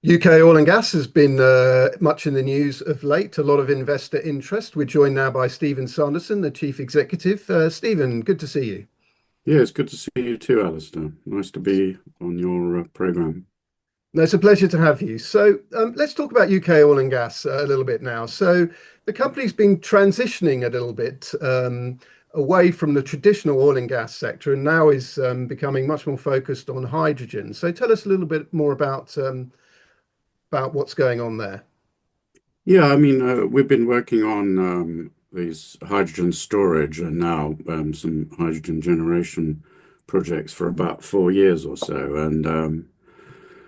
UK oil and gas has been much in the news of late, a lot of investor interest. We're joined now by Stephen Sanderson, the Chief Executive. Stephen, good to see you. Yeah, it's good to see you too, Alistair. Nice to be on your program. No, it's a pleasure to have you. Let's talk about UK oil and gas a little bit now. The company's been transitioning a little bit away from the traditional oil and gas sector and now is becoming much more focused on hydrogen. So tell us a little bit more about what's going on there. Yeah, we've been working on these hydrogen storage and now some hydrogen generation projects for about 4 years or so.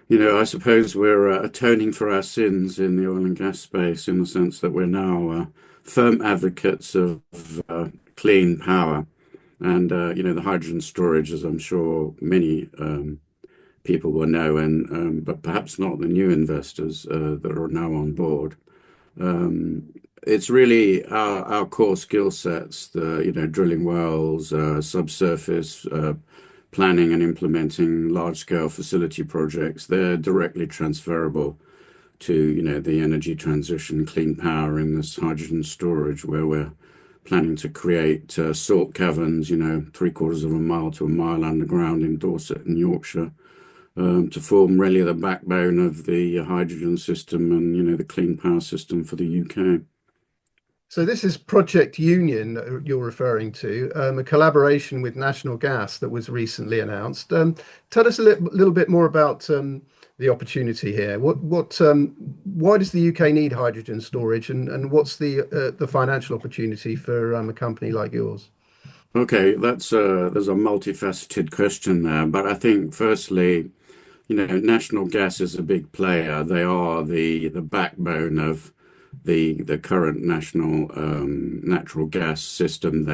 I suppose we're atoning for our sins in the oil and gas space in the sense that we're now firm advocates of clean power. The hydrogen storage, as I'm sure many people will know, but perhaps not the new investors that are now on board. It's really our core skill sets, drilling wells, subsurface, planning and implementing large-scale facility projects. They're directly transferable to, the energy transition, clean power in this hydrogen storage, where we're planning to create salt caverns, three-quarters of a mile to a mile underground in Dorset and Yorkshire, to form really the backbone of the hydrogen system and, the clean power system for the UK. So this is Project Union that you're referring to, a collaboration with National Gas that was recently announced. Tell us a little bit more about the opportunity here. Why does the UK need hydrogen storage, and what's the financial opportunity for a company like yours? Okay, there's a multifaceted question there, but I think firstly, National Gas is a big player. They are the backbone of the current national natural gas system.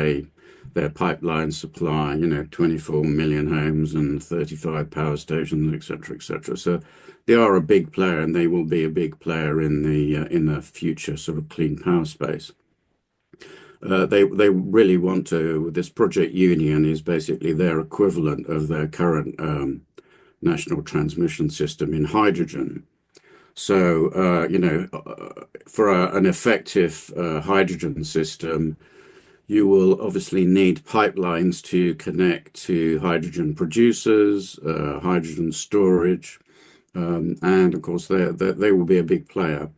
Their pipeline supply, 24 million homes and 35 power stations, etc., etc. So they are a big player, and they will be a big player in the future sort of clean power space. They really want to. This Project Union is basically their equivalent of their current national transmission system in hydrogen. So, for an effective hydrogen system, you will obviously need pipelines to connect to hydrogen producers, hydrogen storage, and of course, they will be a big player.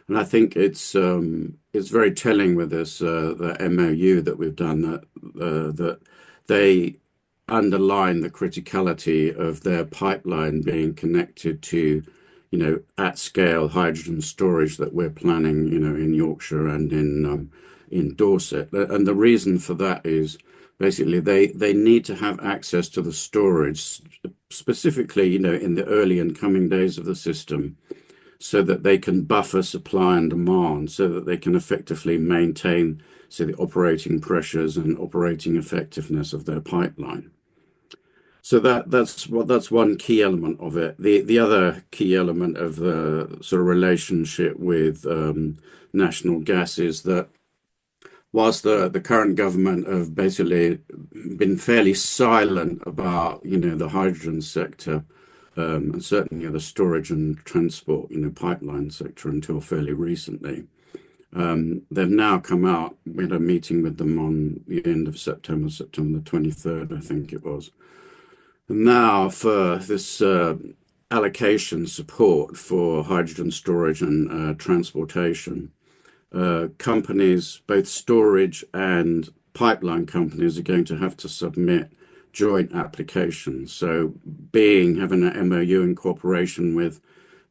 And I think it's very telling with this the MOU that we've done that they underline the criticality of their pipeline being connected to, at scale hydrogen storage that we're planning, in Yorkshire and in Dorset. And the reason for that is basically they need to have access to the storage, specifically, in the early and coming days of the system, so that they can buffer supply and demand, so that they can effectively maintain, say, the operating pressures and operating effectiveness of their pipeline. So that's one key element of it. The other key element of the sort of relationship with National Gas is that whilst the current government have basically been fairly silent about, the hydrogen sector, and certainly the storage and transport, pipeline sector until fairly recently. They've now come out. We had a meeting with them on the end of September the 23rd, I think it was. And now for this allocation support for hydrogen storage and transportation, companies, both storage and pipeline companies, are going to have to submit joint applications. So having an MOU in cooperation with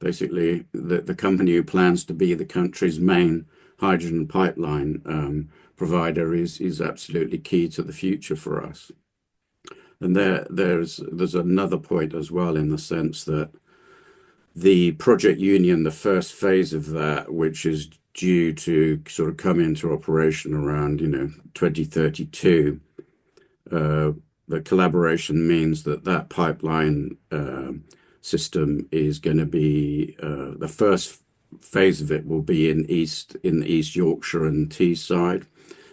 basically the company who plans to be the country's main hydrogen pipeline provider is absolutely key to the future for us. And there's another point as well, in the sense that the Project Union, the first phase of that, which is due to sort of come into operation around 2032, the collaboration means that pipeline system is going to be the first phase of it will be in East Yorkshire and Teesside,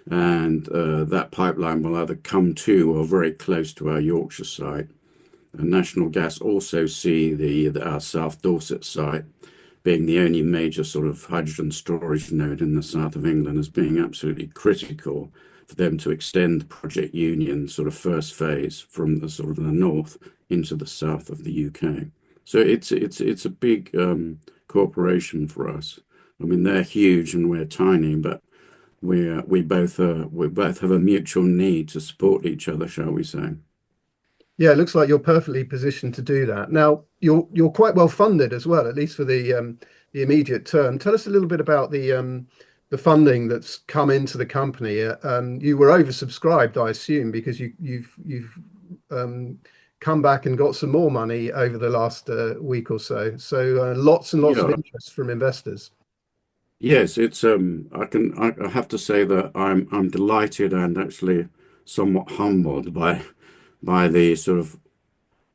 and that pipeline will either come to or very close to our Yorkshire site, And National Gas also see our South Dorset site being the only major sort of hydrogen storage node in the south of England as being absolutely critical for them to extend Project Union sort of first phase from the sort of the north into the south of the UK. So it's a big cooperation for us. I mean, they're huge and we're tiny, but we both have a mutual need to support each other, shall we say? Yeah, it looks like you're perfectly positioned to do that. Now, you're quite well funded as well, at least for the immediate term. Tell us a little bit about the funding that's come into the company. You were oversubscribed, I assume, because you've come back and got some more money over the last week or so. So lots and lots of Yeah, interest from investors. yes, it's I have to say that I'm delighted and actually somewhat humbled by the sort of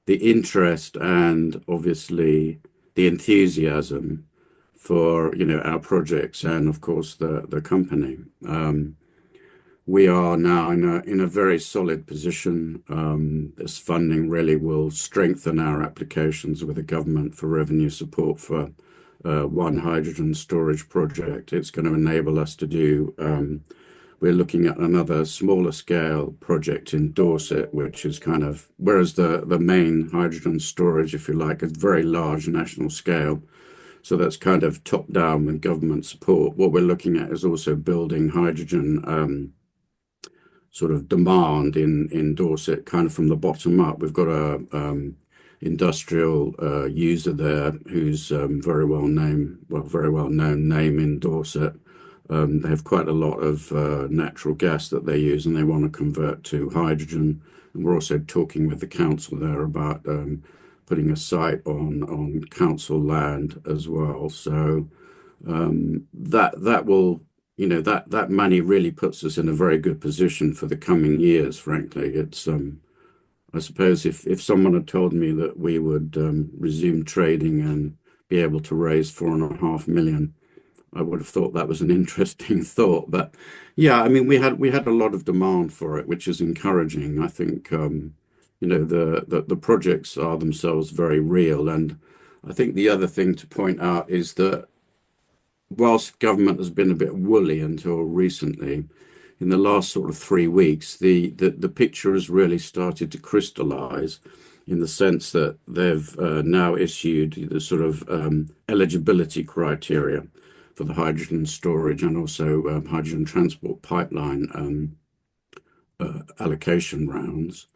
the interest and obviously the enthusiasm for our projects and of course the company. We are now in a very solid position. This funding really will strengthen our applications with the government for revenue support for one hydrogen storage project. It's going to enable us to do. We're looking at another smaller scale project in Dorset, which is kind of, whereas the main hydrogen storage, if you like, is very large national scale. So that's kind of top down with government support. What we're looking at is also building hydrogen sort of demand in Dorset, kind of from the bottom up. We've got a industrial user there who's very well known name in Dorset. They have quite a lot of natural gas that they use, and they want to convert to hydrogen. And we're also talking with the council there about putting a site on council land as well. So that will, that money really puts us in a very good position for the coming years, frankly. It's I suppose if someone had told me that we would resume trading and be able to raise 4.5 million, I would have thought that was an interesting thought. But yeah, I mean, we had a lot of demand for it, which is encouraging. I think the projects are themselves very real, and I think the other thing to point out is that whilst government has been a bit woolly until recently, in the last sort of 3 weeks, the picture has really started to crystallize in the sense that they've now issued the sort of eligibility criteria for the hydrogen storage and also hydrogen transport pipeline allocation rounds.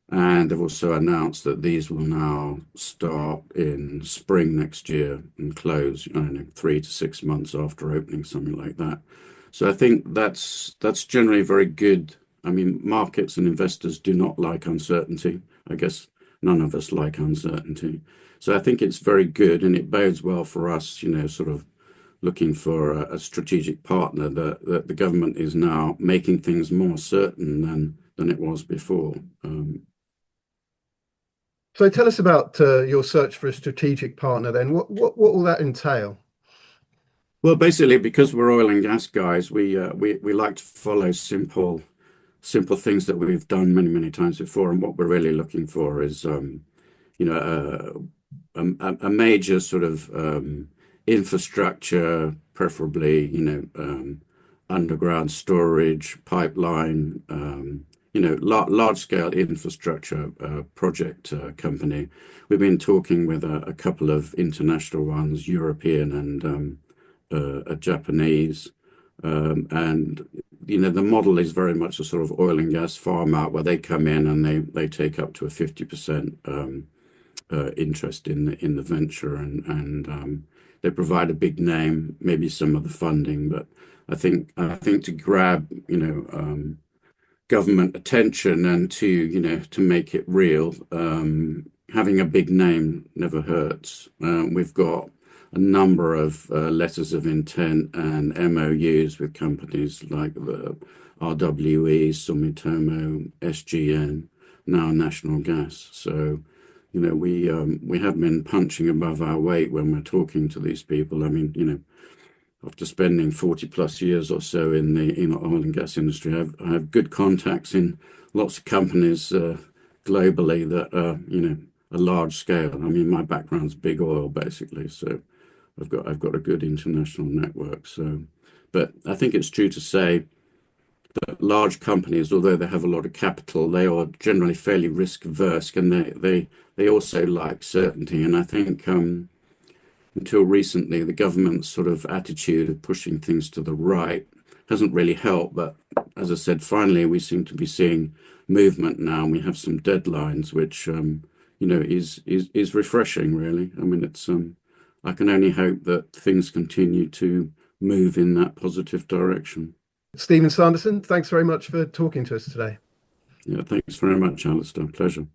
And they've also announced that these will now start in spring next year and close, 3 to 6 months after opening, something like that. So I think that's generally very good. I mean, markets and investors do not like uncertainty. I guess none of us like uncertainty. So I think it's very good, and it bodes well for us, sort of looking for a strategic partner that the government is now making things more certain than it was before. So tell us about your search for a strategic partner then. What will that entail? Well, basically, because we're oil and gas guys, we like to follow simple things that we've done many times before. And what we're really looking for is, you know, a major sort of infrastructure, preferably, underground storage, pipeline, large scale infrastructure project company. We've been talking with a couple of international ones, European and a Japanese. And the model is very much a sort of oil and gas farm out where they come in and they take up to a 50% interest in the venture, and they provide a big name, maybe some of the funding. But I think to grab government attention and to make it real, having a big name never hurts. We've got a number of letters of intent and MOUs with companies like the RWE, Sumitomo, SGN, now National Gas. So, we have been punching above our weight when we're talking to these people. I mean, after spending 40 plus years or so in the oil and gas industry, I have good contacts in lots of companies globally that a large scale. I mean, my background's big oil basically, so I've got a good international network. So, but I think it's true to say that large companies, although they have a lot of capital, they are generally fairly risk averse, and they also like certainty. And I think until recently, the government's sort of attitude of pushing things to the right hasn't really helped. But as I said, finally, we seem to be seeing movement now, and we have some deadlines, which is refreshing, really. I mean, it's I can only hope that things continue to move in that positive direction. Stephen Sanderson, thanks very much for talking to us today. Yeah, thanks very much, Alistair. Pleasure.